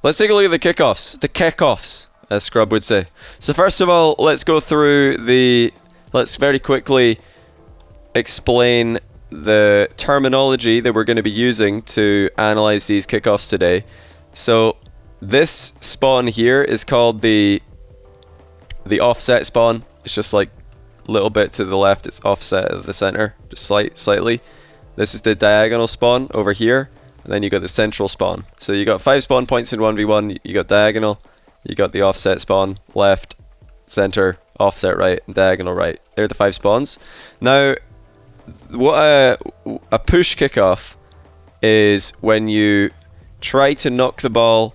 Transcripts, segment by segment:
let's take a look at the kickoffs. The kickoffs, as Scrub would say. So first of all, let's go through let's very quickly explain the terminology that we're going to be using to analyze these kickoffs today. So this spawn here is called the offset spawn. It's just like a little bit to the left. It's offset of the center, just slightly. This is the diagonal spawn over here, and then you got the central spawn. So you got 5 spawn points in 1v1. You got diagonal, you got the offset spawn, left, center, offset right, and diagonal right. They're the 5 spawns. Now, what a push kickoff is when you try to knock the ball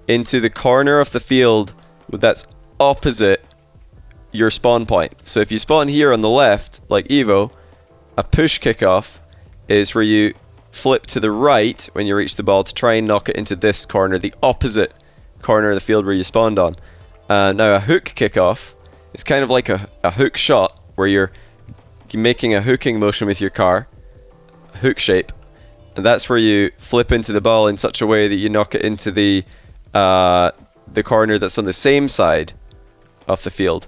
into the corner of the field that's opposite your spawn point. So if you spawn here on the left, like Evoh, a push kickoff is where you flip to the right when you reach the ball to try and knock it into this corner, the opposite corner of the field where you spawned on. Now a hook kickoff is kind of like a hook shot where you're making a hooking motion with your car, hook shape, and that's where you flip into the ball in such a way that you knock it into the corner that's on the same side of the field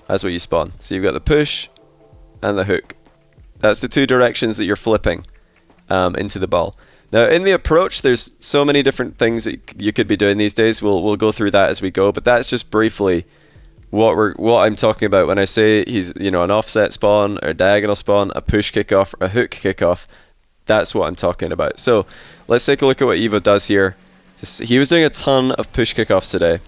as what you spawn. So you've got the push and the hook. That's the 2 directions that you're flipping into the ball. Now in the approach, there's so many different things that you could be doing these days. We'll go through that as we go, but that's just briefly what I'm talking about when I say he's an offset spawn, or a diagonal spawn, a push kickoff, or a hook kickoff. That's what I'm talking about. So let's take a look at what Evoh does here. He was doing a ton of push kickoffs today,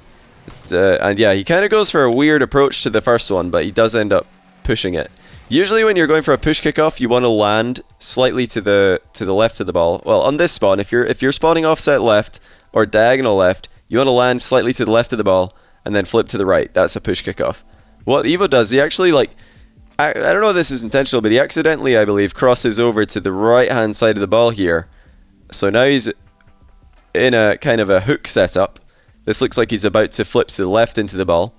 and yeah, he kind of goes for a weird approach to the first one, but he does end up pushing it. Usually when you're going for a push kickoff, you want to land slightly to the left of the ball. Well, on this spawn, if you're spawning offset left or diagonal left, you want to land slightly to the left of the ball and then flip to the right. That's a push kickoff. What Evoh does, he actually, I don't know if this is intentional, but he accidentally, I believe, crosses over to the right hand side of the ball here. So now he's in a kind of a hook setup. This looks like he's about to flip to the left into the ball.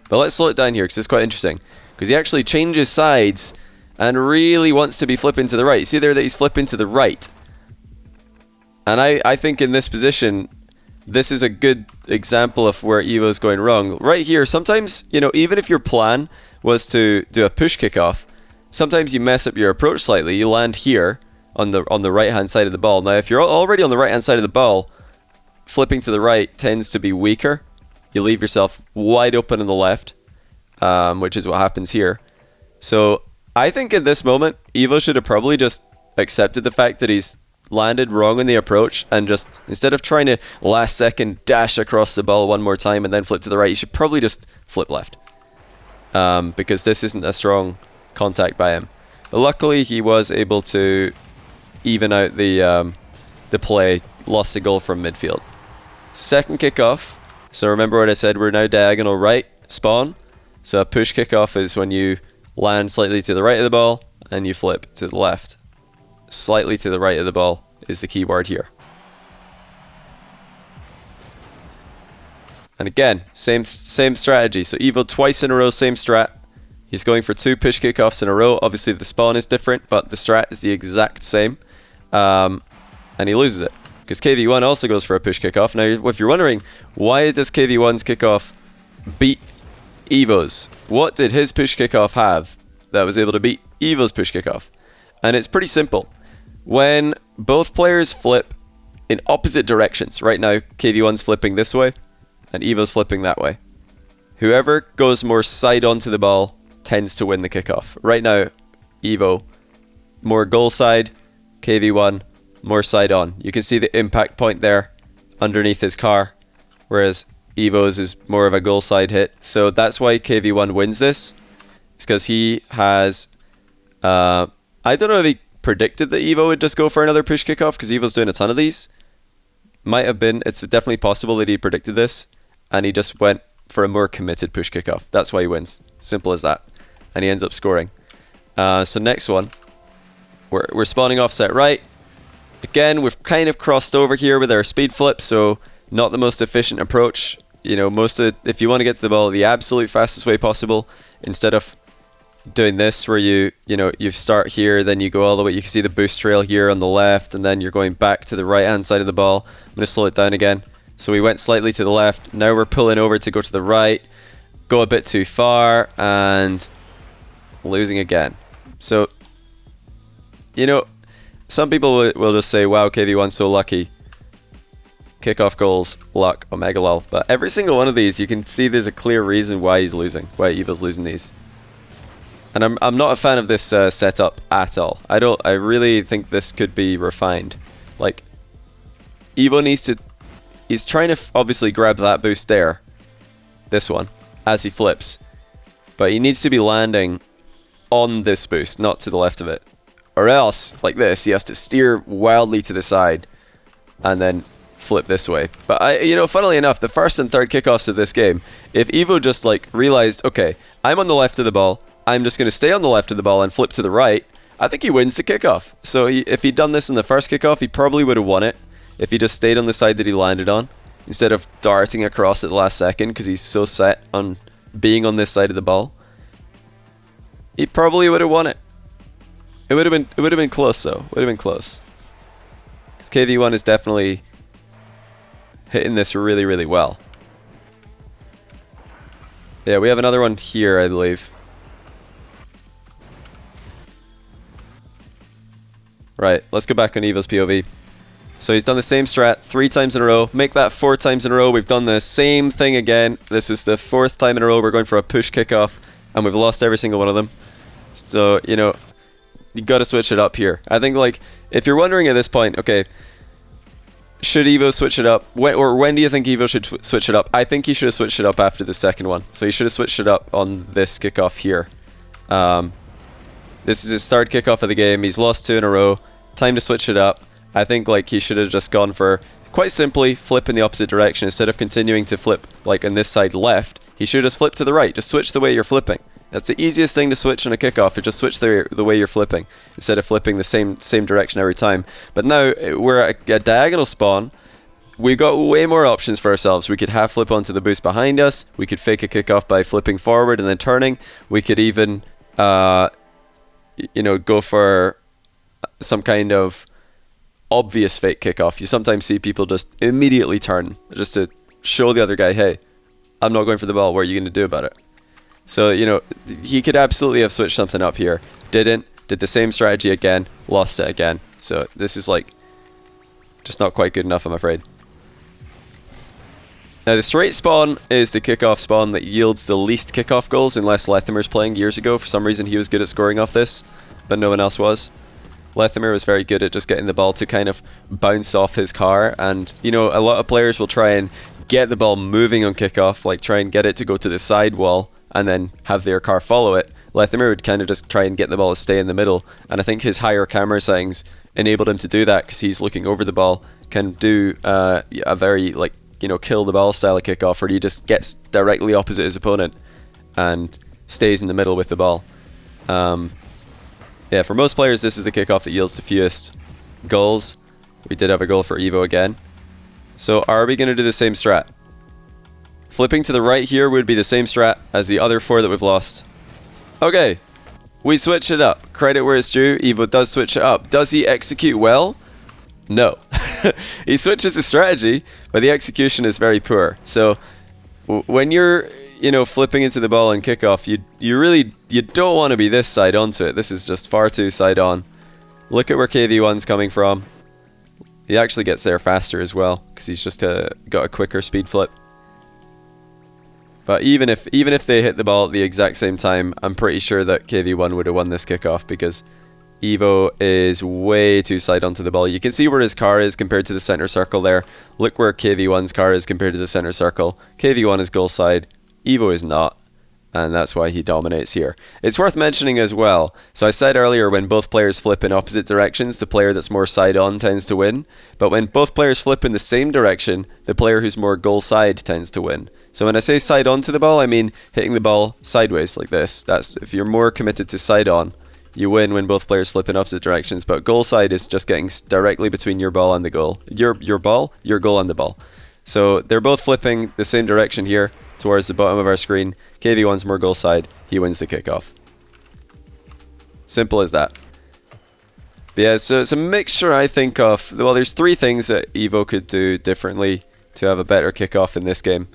But let's slow it down here because it's quite interesting. Because he actually changes sides and really wants to be flipping to the right. You see there that he's flipping to the right. And I think in this position, this is a good example of where Evoh's going wrong. Right here, sometimes, even if your plan was to do a push kickoff, sometimes you mess up your approach slightly. You land here on the right-hand side of the ball. Now, if you're already on the right-hand side of the ball, flipping to the right tends to be weaker. You leave yourself wide open on the left, which is what happens here. So I think in this moment, Evoh should have probably just accepted the fact that he's landed wrong in the approach, and just, instead of trying to last second dash across the ball one more time and then flip to the right, you should probably just flip left, because this isn't a strong contact by him. But luckily he was able to even out the play, lost the goal from midfield. Second kickoff, so remember what I said, we're now diagonal right spawn. So a push kickoff is when you land slightly to the right of the ball and you flip to the left. Slightly to the right of the ball is the key word here. And again, same strategy. So Evoh twice in a row, same strat. He's going for 2 push kickoffs in a row. Obviously the spawn is different, but the strat is the exact same. And he loses it, because KV1 also goes for a push kickoff. Now, if you're wondering, why does KV1's kickoff beat Evoh's? What did his push kickoff have that was able to beat Evoh's push kickoff? And it's pretty simple. When both players flip in opposite directions, right now KV1's flipping this way and Evoh's flipping that way, whoever goes more side on to the ball tends to win the kickoff. Right now, Evoh, more goal side, KV1, more side on. You can see the impact point there underneath his car, whereas Evoh's is more of a goal side hit. So that's why KV1 wins this. It's because he has... I don't know if he predicted that Evoh would just go for another push kickoff, because Evoh's doing a ton of these. Might have been. It's definitely possible that he predicted this, and he just went for a more committed push kickoff. That's why he wins. Simple as that. And he ends up scoring. So next one. We're spawning offset right. Again, we've kind of crossed over here with our speed flip, so not the most efficient approach. If you want to get to the ball the absolute fastest way possible, instead of doing this where you start here, then you go all the way. You can see the boost trail here on the left, and then you're going back to the right hand side of the ball. I'm going to slow it down again. So we went slightly to the left. Now we're pulling over to go to the right. Go a bit too far and losing again. So, some people will just say, wow, KV1's so lucky. Kickoff goals, luck, omega lol. But every single one of these, you can see there's a clear reason why he's losing, why Evoh's losing these. And I'm not a fan of this setup at all. I really think this could be refined. Like, Evoh needs to... He's trying to obviously grab that boost there. This one. As he flips. But he needs to be landing on this boost, not to the left of it. Or else, like this, he has to steer wildly to the side. And then flip this way. But, funnily enough, the first and third kickoffs of this game, if Evoh just, like, realized, okay, I'm on the left of the ball, I'm just going to stay on the left of the ball and flip to the right, I think he wins the kickoff. So if he'd done this in the first kickoff, he probably would have won it if he just stayed on the side that he landed on, instead of darting across at the last second because he's so set on being on this side of the ball. He probably would have won it. It would have been close though. Would have been close. Because KV1 is definitely hitting this really, really well. Yeah, we have another one here, I believe. Right, let's go back on Evoh's POV. So he's done the same strat 3 times in a row. Make that 4 times in a row. We've done the same thing again. This is the 4th time in a row we're going for a push kickoff, and we've lost every single one of them. So, you got to switch it up here. I think, like, if you're wondering at this point, okay, should Evoh switch it up? When do you think Evoh should switch it up? I think he should have switched it up after the second one. So he should have switched it up on this kickoff here. This is his 3rd kickoff of the game. He's lost 2 in a row. Time to switch it up. I think, like, he should have just gone for, quite simply, flip in the opposite direction. Instead of continuing to flip, like, on this side left, he should just flip to the right. Just switch the way you're flipping. That's the easiest thing to switch on a kickoff, is just switch the way you're flipping, instead of flipping the same direction every time. But now, we're at a diagonal spawn. We've got way more options for ourselves. We could half flip onto the boost behind us. We could fake a kickoff by flipping forward and then turning. We could even... go for some kind of obvious fake kickoff. You sometimes see people just immediately turn, just to show the other guy, hey, I'm not going for the ball, what are you going to do about it? So, he could absolutely have switched something up here. Didn't. Did the same strategy again. Lost it again. So this is, like, just not quite good enough, I'm afraid. Now, the straight spawn is the kickoff spawn that yields the least kickoff goals, unless Lethamir's playing years ago. For some reason, he was good at scoring off this, but no one else was. Lethamir was very good at just getting the ball to kind of bounce off his car, and, a lot of players will try and get the ball moving on kickoff, like try and get it to go to the side wall, and then have their car follow it. Lethamir would kind of just try and get the ball to stay in the middle, and I think his higher camera settings enabled him to do that, because he's looking over the ball, can do a very, like, kill the ball style of kickoff, where he just gets directly opposite his opponent and stays in the middle with the ball. Yeah, for most players, this is the kickoff that yields the fewest goals. We did have a goal for Evoh again. So are we going to do the same strat? Flipping to the right here would be the same strat as the other 4 that we've lost. Okay, we switch it up. Credit where it's due, Evoh does switch it up. Does he execute well? No. He switches the strategy, but the execution is very poor. So when you're flipping into the ball and kickoff, you don't want to be this side onto it. This is just far too side on. Look at where KV1's coming from. He actually gets there faster as well, because he's just got a quicker speed flip. But even if they hit the ball at the exact same time, I'm pretty sure that KV1 would have won this kickoff, because Evoh is way too side onto the ball. You can see where his car is compared to the center circle there. Look where KV1's car is compared to the center circle. KV1 is goal side. Evoh is not, and that's why he dominates here. It's worth mentioning as well, so I said earlier, when both players flip in opposite directions, the player that's more side on tends to win, but when both players flip in the same direction, the player who's more goal side tends to win. So when I say side on to the ball, I mean hitting the ball sideways like this. That's if you're more committed to side on, you win when both players flip in opposite directions, but goal side is just getting directly between your ball and the goal. Your ball, your goal and the ball. So they're both flipping the same direction here, towards the bottom of our screen. KV1's more goal side. He wins the kickoff. Simple as that. But yeah, so it's a mixture, I think, of... Well, there's 3 things that Evoh could do differently to have a better kickoff in this game.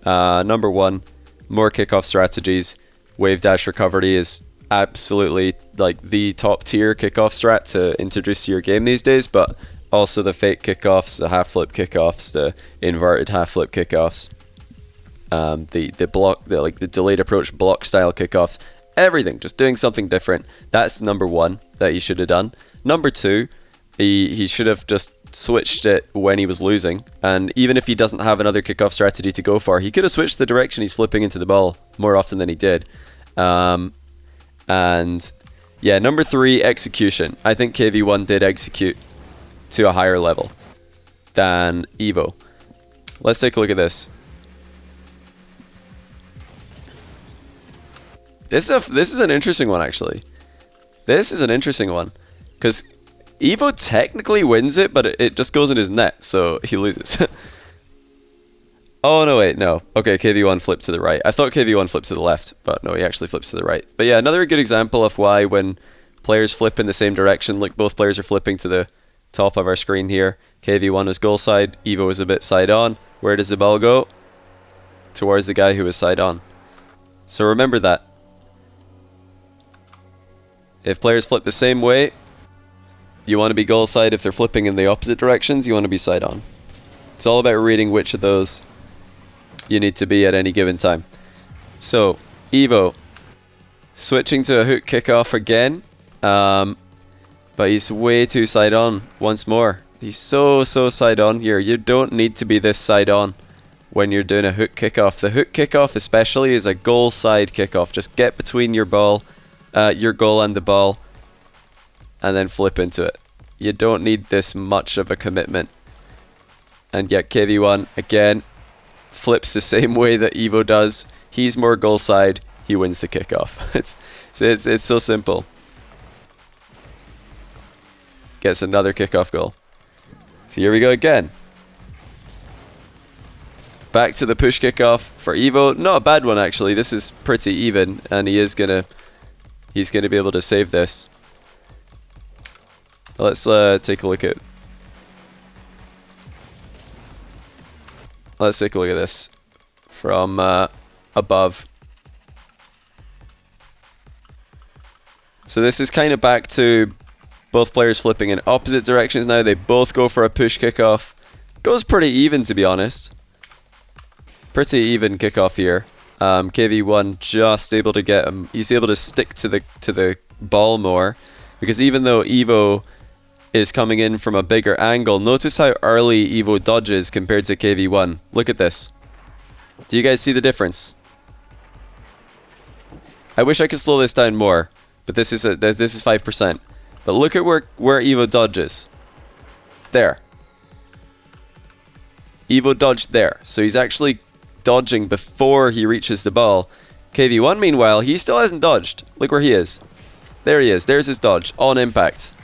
Number 1, more kickoff strategies. Wave dash recovery is absolutely like the top tier kickoff strat to introduce to your game these days, but also the fake kickoffs, the half flip kickoffs, the inverted half flip kickoffs, the delayed approach block style kickoffs, everything, just doing something different. That's number 1 that he should have done. Number 2, he should have just switched it when he was losing, and even if he doesn't have another kickoff strategy to go for, he could have switched the direction he's flipping into the ball more often than he did. And yeah, number 3, execution. I think KV1 did execute to a higher level than Evoh. Let's take a look at this. This is an interesting one, actually. This is an interesting one, because Evoh technically wins it, but it just goes in his net, so he loses. Oh, no, wait, no. Okay, KV1 flipped to the right. I thought KV1 flipped to the left, but no, he actually flips to the right. But yeah, another good example of why when players flip in the same direction, like both players are flipping to the top of our screen here. KV1 is goal side, Evoh is a bit side on. Where does the ball go? Towards the guy who is side on. So remember that. If players flip the same way, you want to be goal side. If they're flipping in the opposite directions, you want to be side on. It's all about reading which of those you need to be at any given time. So, Evoh switching to a hook kickoff again, but he's way too side on once more. He's so side on here. You don't need to be this side on when you're doing a hook kickoff. The hook kickoff especially is a goal side kickoff. Just get between your goal and the ball, and then flip into it. You don't need this much of a commitment. And yet KV1 again flips the same way that Evoh does. He's more goal side. He wins the kickoff. It's so simple. Gets another kickoff goal. So here we go again. Back to the push kickoff for Evoh. Not a bad one, actually. This is pretty even, and he's gonna be able to save this. Let's take a look at. Let's take a look at this from above. So this is kind of back to both players flipping in opposite directions now. They both go for a push kickoff. Goes pretty even, to be honest. Pretty even kickoff here. KV1 just able to get him. He's able to stick to the ball more, because even though Evoh is coming in from a bigger angle, notice how early Evoh dodges compared to KV1. Look at this. Do you guys see the difference? I wish I could slow this down more, but this is 5%. But look at where Evoh dodges. There. Evoh dodged there, so he's actually dodging before he reaches the ball. KV1, meanwhile, he still hasn't dodged. Look where he is. There he is. There's his dodge on impact.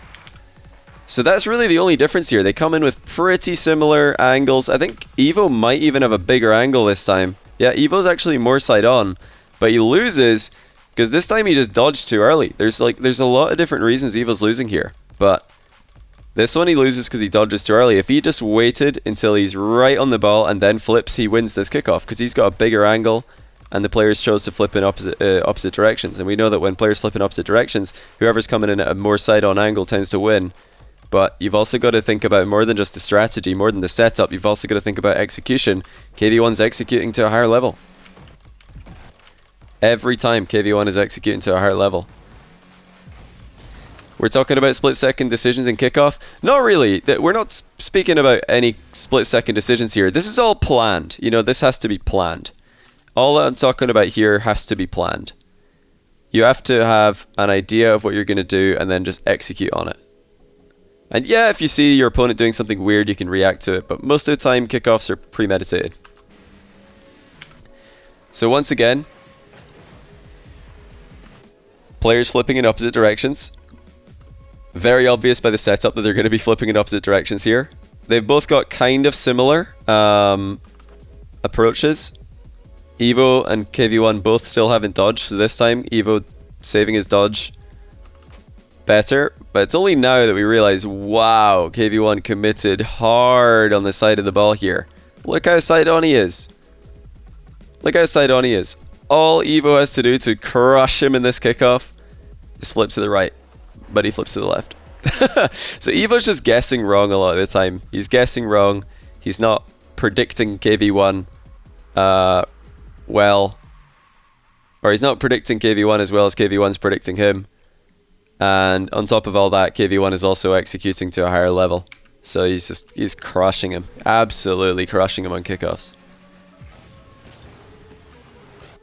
So that's really the only difference here. They come in with pretty similar angles. I think Evoh might even have a bigger angle this time. Yeah, Evoh's actually more side on, but he loses because this time he just dodged too early. There's a lot of different reasons Evoh's losing here, but this one he loses because he dodges too early. If he just waited until he's right on the ball and then flips, he wins this kickoff because he's got a bigger angle and the players chose to flip in opposite directions. And we know that when players flip in opposite directions, whoever's coming in at a more side-on angle tends to win. But you've also got to think about more than just the strategy, more than the setup. You've also got to think about execution. KV1's executing to a higher level. Every time KV1 is executing to a higher level. We're talking about split-second decisions in kickoff? Not really. We're not speaking about any split-second decisions here. This is all planned. You know, this has to be planned. All that I'm talking about here has to be planned. You have to have an idea of what you're going to do and then just execute on it. And yeah, if you see your opponent doing something weird, you can react to it. But most of the time, kickoffs are premeditated. So once again, players flipping in opposite directions. Very obvious by the setup that they're going to be flipping in opposite directions here. They've both got kind of similar approaches. Evoh and KV1 both still haven't dodged, so this time Evoh saving his dodge better, but it's only now that we realize, wow, KV1 committed hard on the side of the ball here. Look how side on he is. Look how side on he is. All Evoh has to do to crush him in this kickoff is flip to the right, but he flips to the left. So Evoh's just guessing wrong a lot of the time. He's guessing wrong. He's not predicting KV1 well. Or he's not predicting KV1 as well as KV1's predicting him. And on top of all that, KV1 is also executing to a higher level. So he's crushing him. Absolutely crushing him on kickoffs.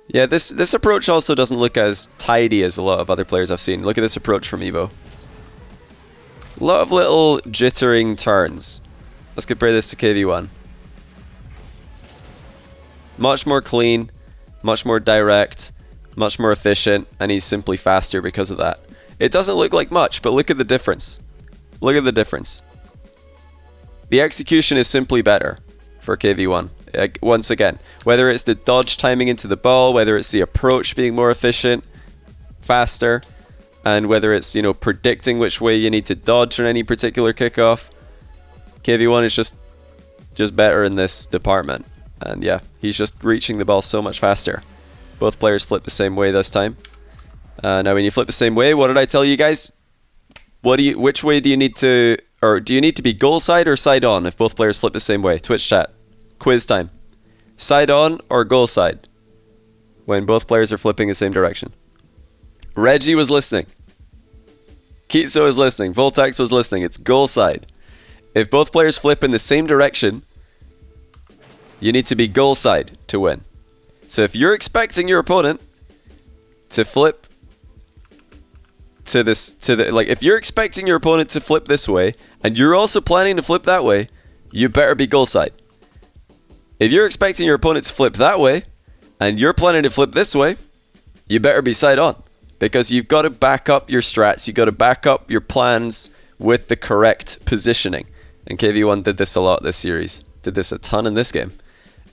Yeah, this approach also doesn't look as tidy as a lot of other players I've seen. Look at this approach from Evoh. A lot of little jittering turns. Let's compare this to KV1. Much more clean, much more direct, much more efficient, and he's simply faster because of that. It doesn't look like much, but look at the difference. Look at the difference. The execution is simply better for KV1. Once again, whether it's the dodge timing into the ball, whether it's the approach being more efficient, faster, and whether it's, you know, predicting which way you need to dodge on any particular kickoff, KV1 is just better in this department. And yeah, he's just reaching the ball so much faster. Both players flip the same way this time. Now when you flip the same way, what did I tell you guys? Which way do you need to, or do you need to be goal side or side on if both players flip the same way? Twitch chat. Quiz time. Side on or goal side when both players are flipping the same direction? Reggie was listening. Kitso was listening. Voltax was listening. It's goal side. If both players flip in the same direction, you need to be goal side to win. So if you're expecting your opponent to flip to if you're expecting your opponent to flip this way and you're also planning to flip that way, you better be goal side. If you're expecting your opponent to flip that way and you're planning to flip this way, you better be side on, because you've got to back up your strats, you've got to back up your plans with the correct positioning. And KV1 did this a lot this series. Did this a ton in this game.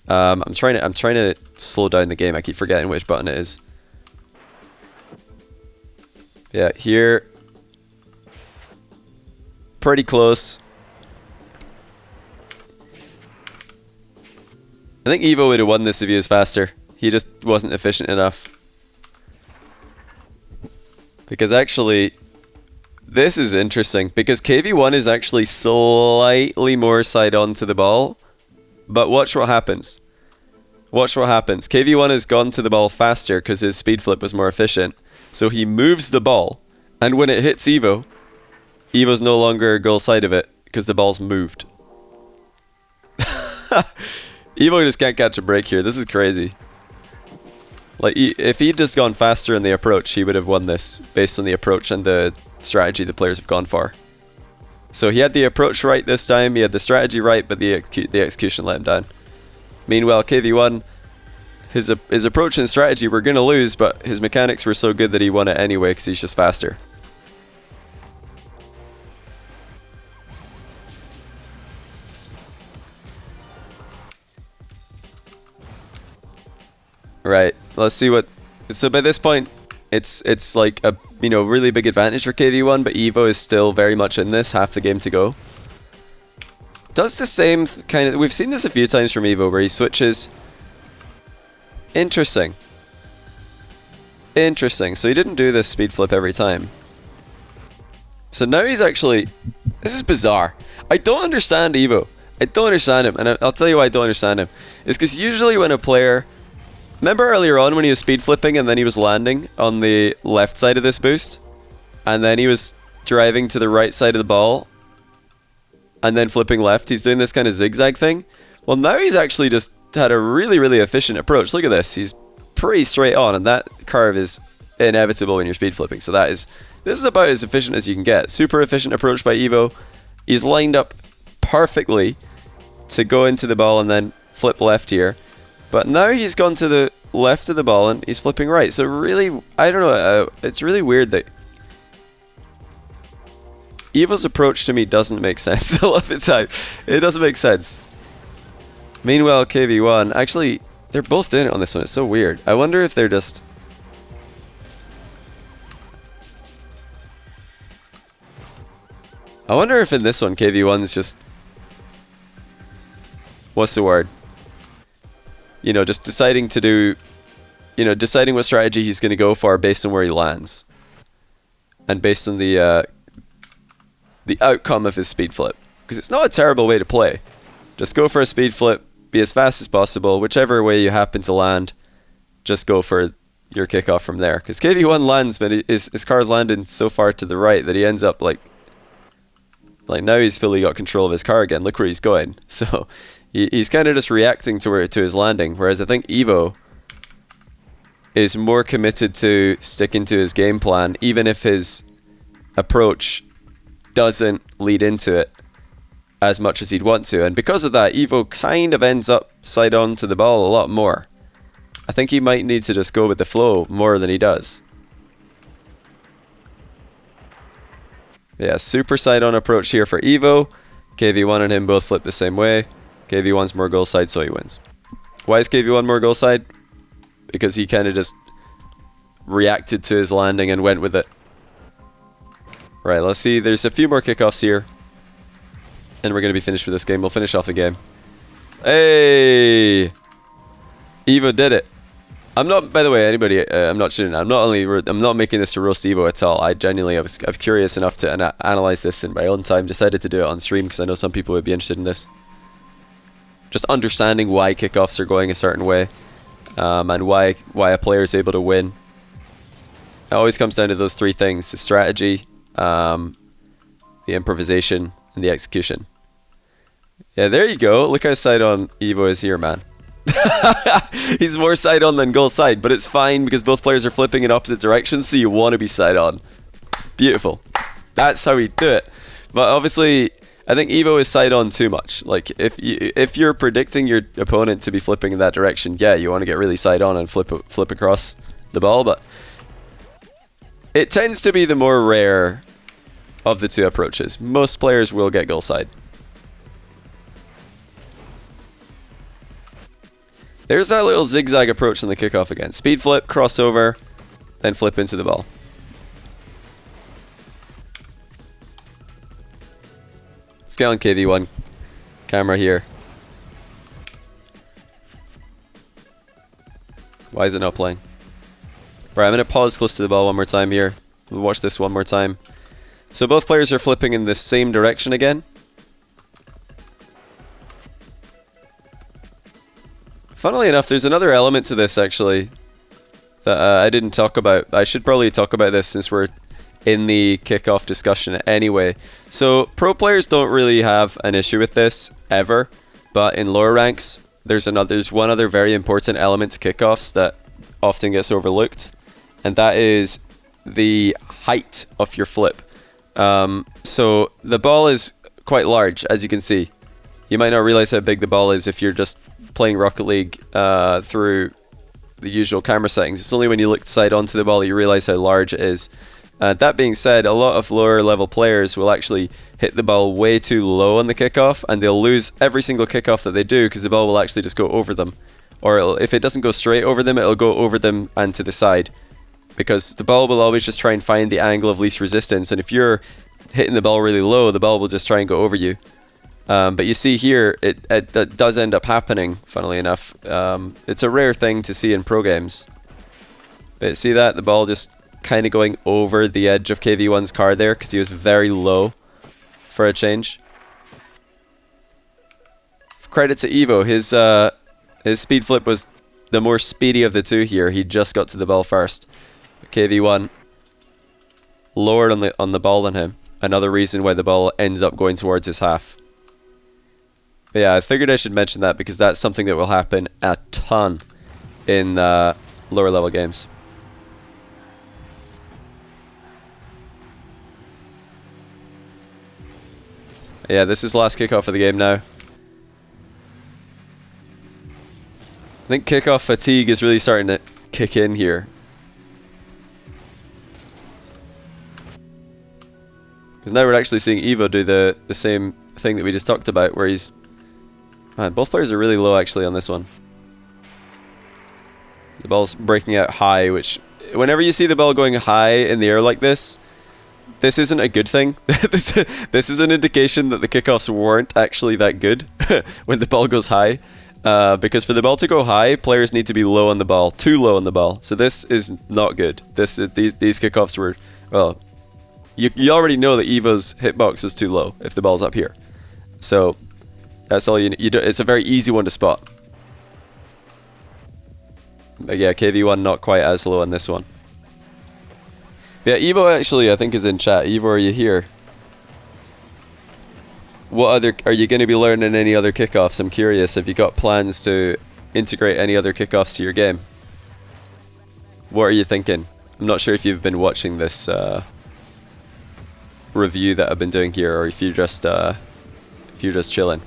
I'm trying to slow down the game. I keep forgetting which button it is. Yeah, here. Pretty close. I think Evoh would have won this if he was faster. He just wasn't efficient enough. Because actually, this is interesting. Because KV1 is actually slightly more side on to the ball. But watch what happens. Watch what happens. KV1 has gone to the ball faster because his speed flip was more efficient. So he moves the ball. And when it hits Evoh, Evoh's no longer goal side of it because the ball's moved. Evoh just can't catch a break here. This is crazy. Like, if he'd just gone faster in the approach, he would have won this based on the approach and the strategy the players have gone for. So he had the approach right this time, he had the strategy right, but the execution let him down. Meanwhile, KV1, his approach and strategy were going to lose, but his mechanics were so good that he won it anyway because he's just faster. Right, let's see what... So by this point, it's like a really big advantage for KV1, but Evoh is still very much in this, half the game to go. Does the same kind of... We've seen this a few times from Evoh, where he switches... Interesting. Interesting, so he didn't do this speed flip every time. So now he's actually... This is bizarre. I don't understand Evoh. I don't understand him, and I'll tell you why I don't understand him. It's because usually when a player... Remember earlier on when he was speed flipping and then he was landing on the left side of this boost? And then he was driving to the right side of the ball and then flipping left. He's doing this kind of zigzag thing. Well, now he's actually just had a really, really efficient approach. Look at this. He's pretty straight on, and that curve is inevitable when you're speed flipping. So this is about as efficient as you can get. Super efficient approach by Evoh. He's lined up perfectly to go into the ball and then flip left here. But now he's gone to the left of the ball and he's flipping right. So really, I don't know, it's really weird that Evoh's approach to me doesn't make sense a lot of the time. It doesn't make sense. Meanwhile, KV1, actually, they're both doing it on this one. It's so weird. I wonder if they're just... I wonder if in this one KV1's just... What's the word? You know, just deciding to do... You know, deciding what strategy he's going to go for based on where he lands. And based on the outcome of his speed flip. Because it's not a terrible way to play. Just go for a speed flip, be as fast as possible, whichever way you happen to land, just go for your kickoff from there. Because KV1 lands, but his card landed so far to the right that he ends up like now he's fully got control of his car again. Look where he's going. So he's kind of just reacting to his landing. Whereas I think Evoh is more committed to sticking to his game plan, even if his approach doesn't lead into it as much as he'd want to. And because of that, Evoh kind of ends up side on to the ball a lot more. I think he might need to just go with the flow more than he does. Yeah, super side on approach here for Evoh. KV1 and him both flip the same way. KV1's more goal side, so he wins. Why is KV1 more goal side? Because he kind of just reacted to his landing and went with it. Right, let's see. There's a few more kickoffs here. And we're going to be finished with this game. We'll finish off the game. Hey! Evoh did it. I'm not, by the way, anybody, I'm not shooting. I'm not making this to roast Evoh at all. I genuinely, I was curious enough to analyze this in my own time. Decided to do it on stream because I know some people would be interested in this. Just understanding why kickoffs are going a certain way. And why a player is able to win. It always comes down to those three things: the strategy, the improvisation, and the execution. Yeah, there you go. Look how side on Evoh is here, man. He's more side on than goal side, but it's fine because both players are flipping in opposite directions, so you want to be side on. Beautiful. That's how we do it. But obviously, I think Evoh is side on too much. Like, if you're predicting your opponent to be flipping in that direction, yeah, you want to get really side on and flip across the ball, but it tends to be the more rare of the two approaches. Most players will get goal side. There's that little zigzag approach in the kickoff again. Speed flip, crossover, then flip into the ball. Let's get on KV1 camera here. Why is it not playing? Right, I'm going to pause close to the ball one more time here. We'll watch this one more time. So both players are flipping in the same direction again. Funnily enough, there's another element to this actually that I didn't talk about. I should probably talk about this since we're in the kickoff discussion anyway. So pro players don't really have an issue with this ever, but in lower ranks there's one other very important element to kickoffs that often gets overlooked, and that is the height of your flip. So the ball is quite large, as you can see. You might not realize how big the ball is if you're just playing Rocket League through the usual camera settings. It's only when you look side onto the ball you realize how large it is. That being said, a lot of lower level players will actually hit the ball way too low on the kickoff, and they'll lose every single kickoff that they do because the ball will actually just go over them. Or if it doesn't go straight over them, it'll go over them and to the side. Because the ball will always just try and find the angle of least resistance, and if you're hitting the ball really low, the ball will just try and go over you. But you see here, that does end up happening, funnily enough. It's a rare thing to see in pro games. But see that? The ball just kind of going over the edge of KV1's car there because he was very low for a change. Credit to Evoh. His speed flip was the more speedy of the two here. He just got to the ball first. But KV1 lower on the ball than him. Another reason why the ball ends up going towards his half. But yeah, I figured I should mention that because that's something that will happen a ton in lower level games. Yeah, this is last kickoff of the game now. I think kickoff fatigue is really starting to kick in here. Because now we're actually seeing Evoh do the same thing that we just talked about, where he's... Man, both players are really low actually on this one. The ball's breaking out high, which... Whenever you see the ball going high in the air like this, this isn't a good thing. This is an indication that the kickoffs weren't actually that good when the ball goes high. Because for the ball to go high, players need to be low on the ball, too low on the ball. So this is not good. These kickoffs were, well, you already know that Evoh's hitbox was too low if the ball's up here. So that's all you need. It's a very easy one to spot. But yeah, KV1 not quite as low on this one. Yeah, Evoh actually I think is in chat. Evoh, are you here? What other are you going to be learning? Any other kickoffs? I'm curious. Have you got plans to integrate any other kickoffs to your game? What are you thinking? I'm not sure if you've been watching this review that I've been doing here, or if you're just chilling.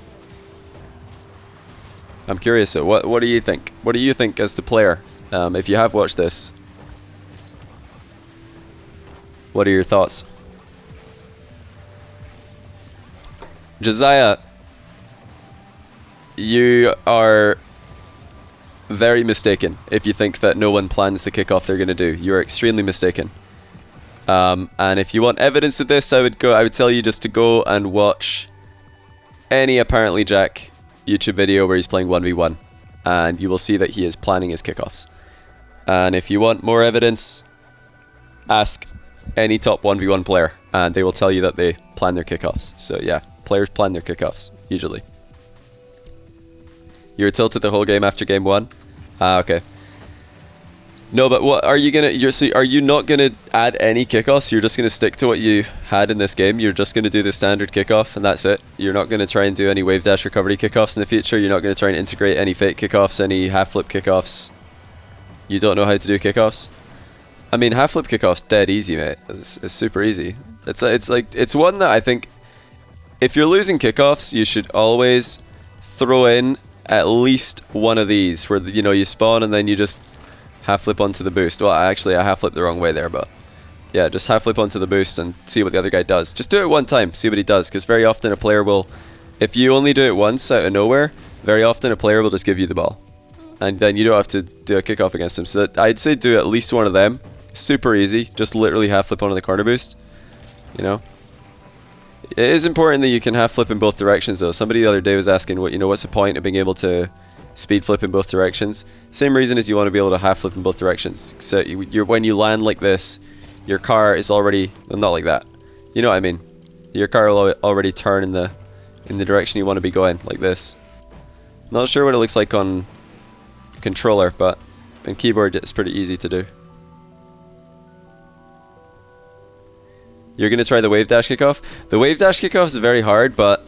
I'm curious. What do you think? What do you think as the player? If you have watched this, what are your thoughts? Josiah, you are very mistaken if you think that no one plans the kickoff they're going to do. You're extremely mistaken. And if you want evidence of this, I would tell you just to go and watch any Apparently Jack YouTube video where he's playing 1v1, and you will see that he is planning his kickoffs. And if you want more evidence, ask any top 1v1 player, and they will tell you that they plan their kickoffs. So yeah, players plan their kickoffs, usually. You were tilted the whole game after game 1? Ah, okay. No, but what are you gonna? Are you not gonna add any kickoffs? You're just gonna stick to what you had in this game. You're just gonna do the standard kickoff, and that's it. You're not gonna try and do any wave dash recovery kickoffs in the future. You're not gonna try and integrate any fake kickoffs, any half flip kickoffs. You don't know how to do kickoffs? I mean, half flip kickoffs dead easy, mate. It's super easy. It's one that I think if you're losing kickoffs, you should always throw in at least one of these, where you spawn and then you just half flip onto the boost. Well, actually, I half flipped the wrong way there, but yeah, just half flip onto the boost and see what the other guy does. Just do it one time, see what he does, because very often a player will, if you only do it once out of nowhere, very often a player will just give you the ball, and then you don't have to do a kickoff against him. So I'd say do at least one of them. Super easy, just literally half flip onto the corner boost. It is important that you can half flip in both directions though. Somebody the other day was asking what's the point of being able to speed flip in both directions. Same reason as you want to be able to half flip in both directions. So when you land like this, your car is already, well, not like that. You know what I mean? Your car will already turn in the direction you want to be going, like this. Not sure what it looks like on controller, but on keyboard it's pretty easy to do. You're going to try the wave dash kickoff? The wave dash kickoff is very hard, but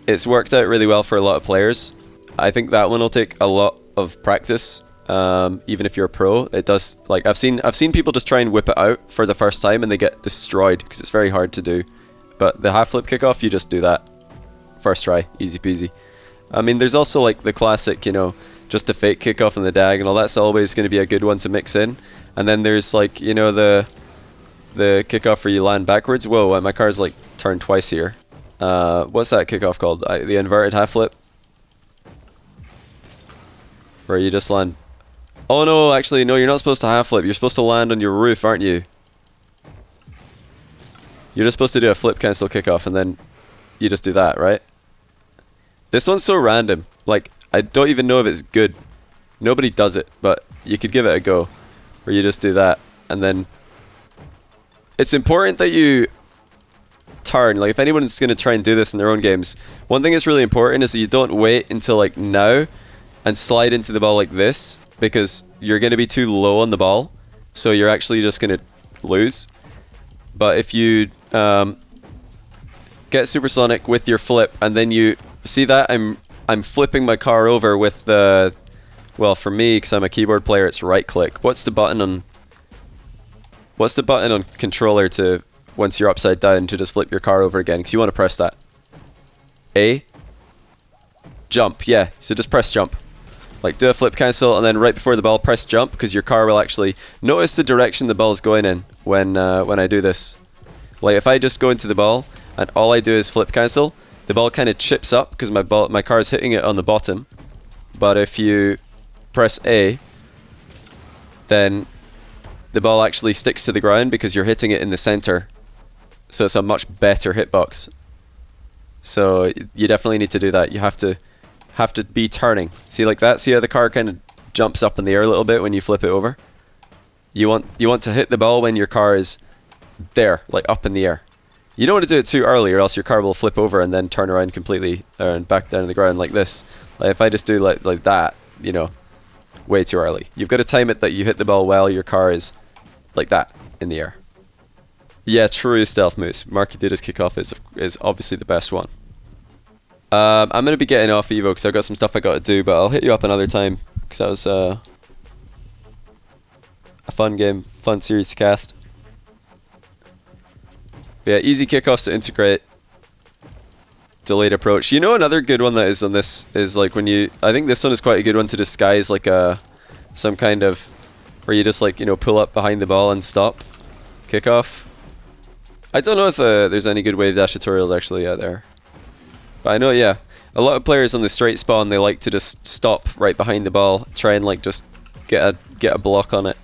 it's worked out really well for a lot of players. I think that one will take a lot of practice, even if you're a pro. It does, like, I've seen people just try and whip it out for the first time and they get destroyed because it's very hard to do. But the half flip kickoff, you just do that first try, easy peasy. I mean, there's also like the classic, just a fake kickoff in the dag and all. That's always going to be a good one to mix in. And then there's like, the kickoff where you land backwards. Whoa, my car's like turned twice here. What's that kickoff called? The inverted half flip? Where you just land. Oh no, actually, no, you're not supposed to half flip. You're supposed to land on your roof, aren't you? You're just supposed to do a flip cancel kickoff and then you just do that, right? This one's so random. Like, I don't even know if it's good. Nobody does it, but you could give it a go. Where you just do that and then it's important that you turn. Like, if anyone's going to try and do this in their own games, one thing that's really important is that you don't wait until like now and slide into the ball like this, because you're going to be too low on the ball, so you're actually just going to lose. But if you get supersonic with your flip and then you see that I'm flipping my car over with the, well, for me, because I'm a keyboard player, it's right click. What's the button on controller to, once you're upside down, to just flip your car over again? Because you want to press that. A. Jump, yeah. So just press jump. Like, do a flip cancel, and then right before the ball, press jump, because your car will actually notice the direction the ball is going in when I do this. Like, if I just go into the ball, and all I do is flip cancel, the ball kind of chips up, because my car is hitting it on the bottom. But if you press A, then the ball actually sticks to the ground because you're hitting it in the center so it's a much better hitbox. So you definitely need to do that. You have to be turning. See like that? See how the car kind of jumps up in the air a little bit when you flip it over? You want to hit the ball when your car is there, like up in the air. You don't want to do it too early, or else your car will flip over and then turn around completely and back down to the ground like this. Like if I just do like that, you know, way too early. You've got to time it that you hit the ball while your car is like that in the air. Yeah, true stealth moves. Marky Duda's kickoff is obviously the best one. I'm going to be getting off Evoh because I've got some stuff I got to do, but I'll hit you up another time because that was a fun game, fun series to cast. But yeah, easy kickoffs to integrate. Delayed approach. You know, another good one that is on this is like when you, I think this one is quite a good one to disguise like some kind of, where you just like, you know, pull up behind the ball and stop. Kickoff. I don't know if there's any good wave dash tutorials actually out there. But I know, yeah, a lot of players on the straight spawn, they like to just stop right behind the ball, try and like just get a block on it.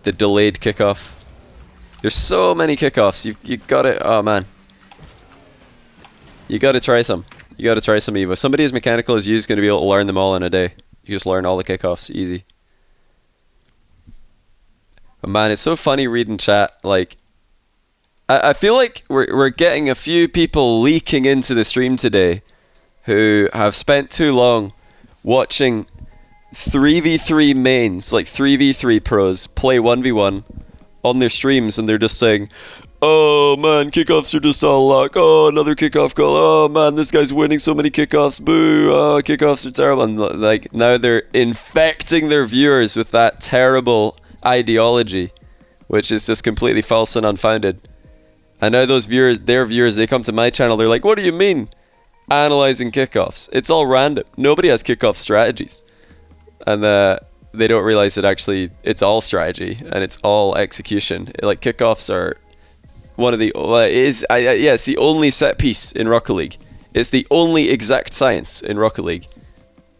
The delayed kickoff. There's so many kickoffs. You got it. Oh man, you got to try some. You got to try some Evoh. Somebody as mechanical as you is going to be able to learn them all in a day. You just learn all the kickoffs easy. But man, it's so funny reading chat. Like, I feel like we're getting a few people leaking into the stream today who have spent too long watching 3v3 mains, like 3v3 pros, play 1v1 on their streams, and they're just saying, oh man, kickoffs are just all luck. Oh, another kickoff goal. Oh man, this guy's winning so many kickoffs. Boo. Oh, kickoffs are terrible. And like now they're infecting their viewers with that terrible ideology, which is just completely false and unfounded. And now those viewers, their viewers, they come to my channel, they're like, what do you mean analyzing kickoffs? It's all random. Nobody has kickoff strategies. And they don't realize that actually it's all strategy and it's all execution. Like kickoffs are one of the, it's the only set piece in Rocket League. It's the only exact science in Rocket League.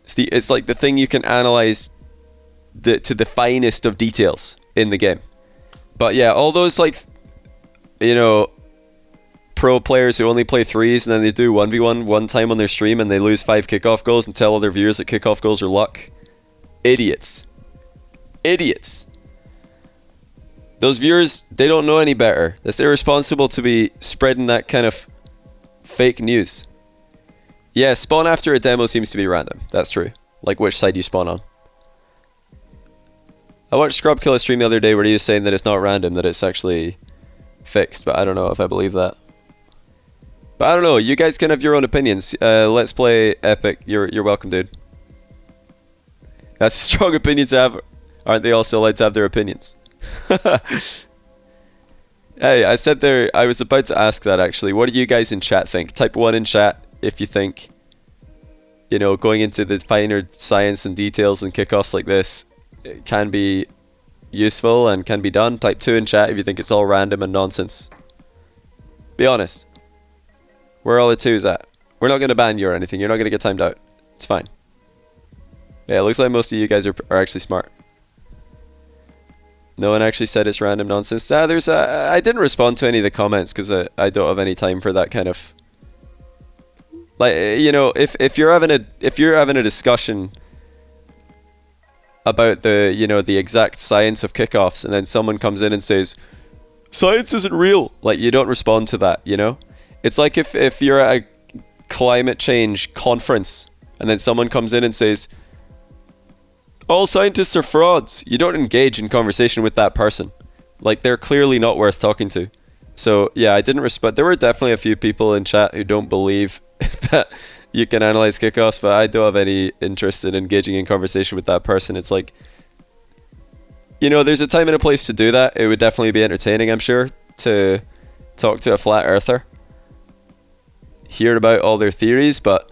It's like the thing you can analyze to the finest of details in the game. But yeah, all those like, you know, pro players who only play threes and then they do 1v1 one time on their stream and they lose 5 kickoff goals and tell other viewers that kickoff goals are luck. Idiots. Idiots. Those viewers, they don't know any better. That's irresponsible to be spreading that kind of fake news. Yeah, spawn after a demo seems to be random. That's true. Like which side you spawn on. I watched Scrub kill a stream the other day where he was saying that it's not random, that it's actually fixed, but I don't know if I believe that. But I don't know, you guys can have your own opinions. Let's play Epic. You're welcome, dude. That's a strong opinion to have. Aren't they also allowed to have their opinions? Hey, I said there, I was about to ask that actually. What do you guys in chat think? Type 1 in chat if you think, you know, going into the finer science and details and kickoffs like this, it can be useful and can be done. Type 2 in chat if you think it's all random and nonsense. Be honest. Where are all the 2s at? We're not going to ban you or anything. You're not going to get timed out. It's fine. Yeah, it looks like most of you guys are actually smart. No one actually said it's random nonsense. I didn't respond to any of the comments because I don't have any time for that kind of, like, you know, if you're having a discussion about the, you know, the exact science of kickoffs and then someone comes in and says science isn't real, like, you don't respond to that, you know? It's like if you're at a climate change conference and then someone comes in and says all scientists are frauds, you don't engage in conversation with that person. Like, they're clearly not worth talking to. So yeah, I didn't respond. There were definitely a few people in chat who don't believe that you can analyze kickoffs, but I don't have any interest in engaging in conversation with that person. It's like, you know, there's a time and a place to do that. It would definitely be entertaining, I'm sure, to talk to a flat earther, hear about all their theories, but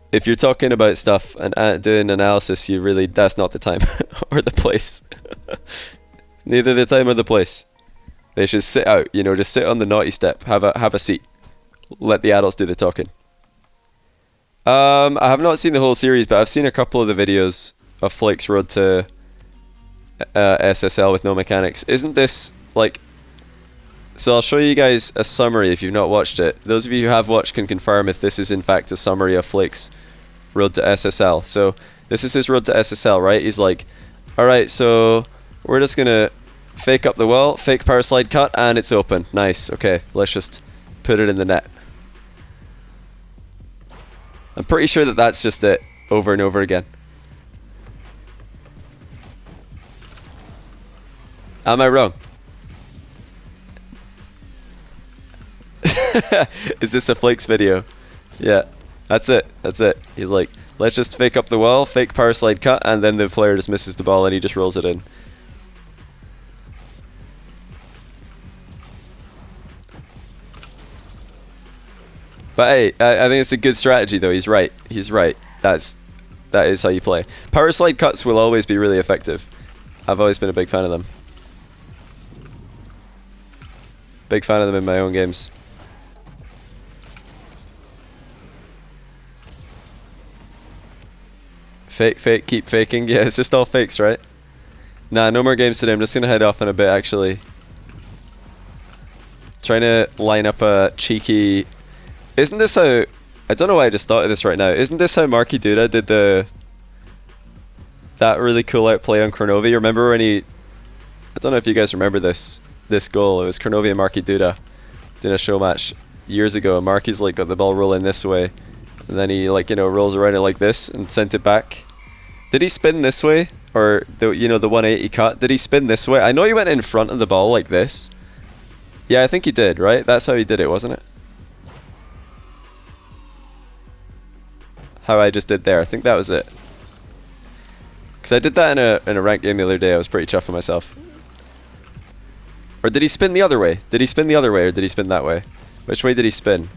if you're talking about stuff and doing analysis, you really, that's not the time or the place. Neither the time or the place. They should sit out, you know, just sit on the naughty step, have a seat, let the adults do the talking. I have not seen the whole series, but I've seen a couple of the videos of Flake's road to SSL with no mechanics. Isn't this like So I'll show you guys a summary if you've not watched it. Those of you who have watched can confirm if this is in fact a summary of Flake's road to SSL. So this is his road to SSL, right? He's like, alright, so we're just gonna fake up the wall, fake power slide cut, and it's open. Nice, okay, let's just put it in the net. I'm pretty sure that that's just it, over and over again. Am I wrong? Is this a Flakes video? Yeah, that's it, that's it. He's like, let's just fake up the wall, fake power slide cut, and then the player just misses the ball and he just rolls it in. But hey, I think it's a good strategy though. He's right. He's right. That is how you play. Power slide cuts will always be really effective. I've always been a big fan of them. Big fan of them in my own games. Fake, fake, keep faking. Yeah, it's just all fakes, right? Nah, no more games today. I'm just gonna head off in a bit, actually. Trying to line up a cheeky... Isn't this how... I don't know why I just thought of this right now. Isn't this how Marky Duda did that really cool outplay on Kronovi? Remember when he... I don't know if you guys remember this goal. It was Kronovi and Marky Duda doing a show match years ago. Marky's like got the ball rolling this way, and then he like, you know, rolls around it like this and sent it back. Did he spin this way? Or the, you know, the 180 cut? Did he spin this way? I know he went in front of the ball like this. Yeah, I think he did, right? That's how he did it, wasn't it? How I just did there. I think that was it. Because I did that in a ranked game the other day. I was pretty chuffed with myself. Or did he spin the other way? Did he spin the other way or did he spin that way? Which way did he spin?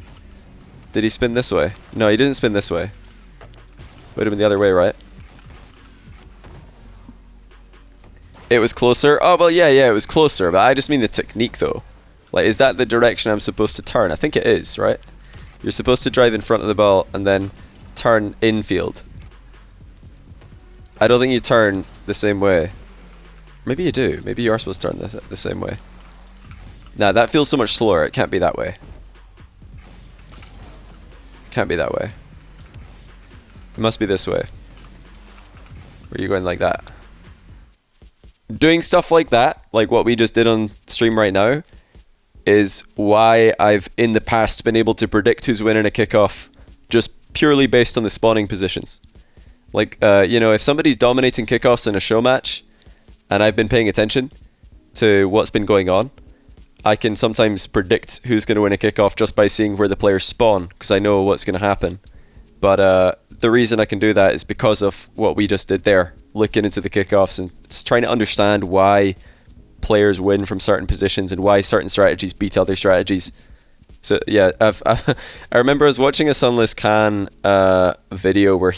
Did he spin this way? No, he didn't spin this way. Would have been the other way, right? It was closer. Oh, well, yeah, it was closer. But I just mean the technique, though. Like, is that the direction I'm supposed to turn? I think it is, right? You're supposed to drive in front of the ball and then turn infield. I don't think you turn the same way. Maybe you do. Maybe you are supposed to turn the same way. Nah, that feels so much slower. It can't be that way. Can't be that way. It must be this way. Where you're going like that. Doing stuff like that, like what we just did on stream right now, is why I've in the past been able to predict who's winning a kickoff just purely based on the spawning positions. Like, you know, if somebody's dominating kickoffs in a show match, and I've been paying attention to what's been going on, I can sometimes predict who's going to win a kickoff just by seeing where the players spawn, because I know what's going to happen. But the reason I can do that is because of what we just did there, looking into the kickoffs and trying to understand why players win from certain positions and why certain strategies beat other strategies. So yeah, I remember I was watching a Sunless Khan video where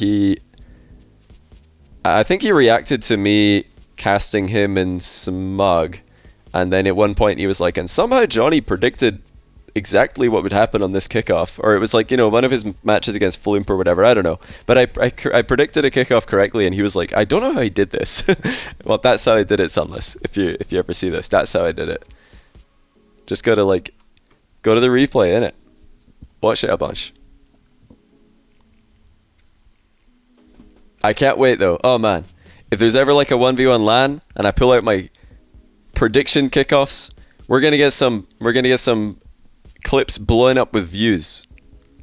I think he reacted to me casting him in Smug, and then at one point he was like, and somehow Johnny predicted exactly what would happen on this kickoff, or it was like, you know, one of his matches against Floomp or whatever, I don't know, but I predicted a kickoff correctly, and he was like, I don't know how he did this. Well, that's how I did it, Sunless. If you ever see this, that's how I did it. Just gotta like go to the replay, innit? Watch it a bunch. I can't wait though. Oh man, if there's ever like a 1v1 LAN and I pull out my prediction kickoffs, we're gonna get some clips blowing up with views.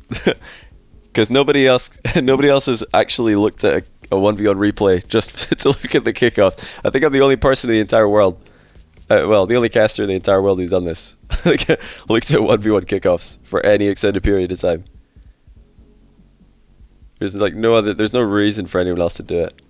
Because nobody else has actually looked at a 1v1 replay just to look at the kickoff. I think I'm the only person in the entire world, well, the only caster in the entire world who's done this. Looked at 1v1 kickoffs for any extended period of time. There's like there's no reason for anyone else to do it.